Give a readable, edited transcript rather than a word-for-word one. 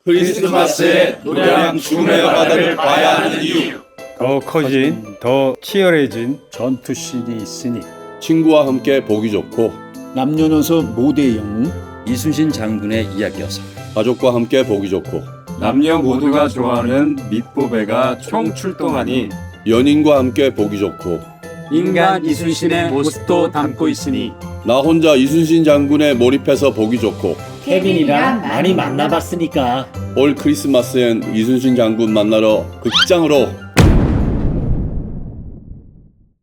크리스마스에 노래랑 춤의 바다를 봐야 하는 이유. 더 커진, 더 치열해진 전투씬이 있으니 친구와 함께 보기 좋고 남녀노소 모두의 영웅 이순신 장군의 이야기여서 가족과 함께 보기 좋고 남녀 모두가 좋아하는 밑보배가 총출동하니 연인과 함께 보기 좋고 인간 이순신의 모습도 담고 있으니 나 혼자 이순신 장군에 몰입해서 보기 좋고 케빈이랑 많이 만나봤으니까 올 크리스마스엔 이순신 장군 만나러 극장으로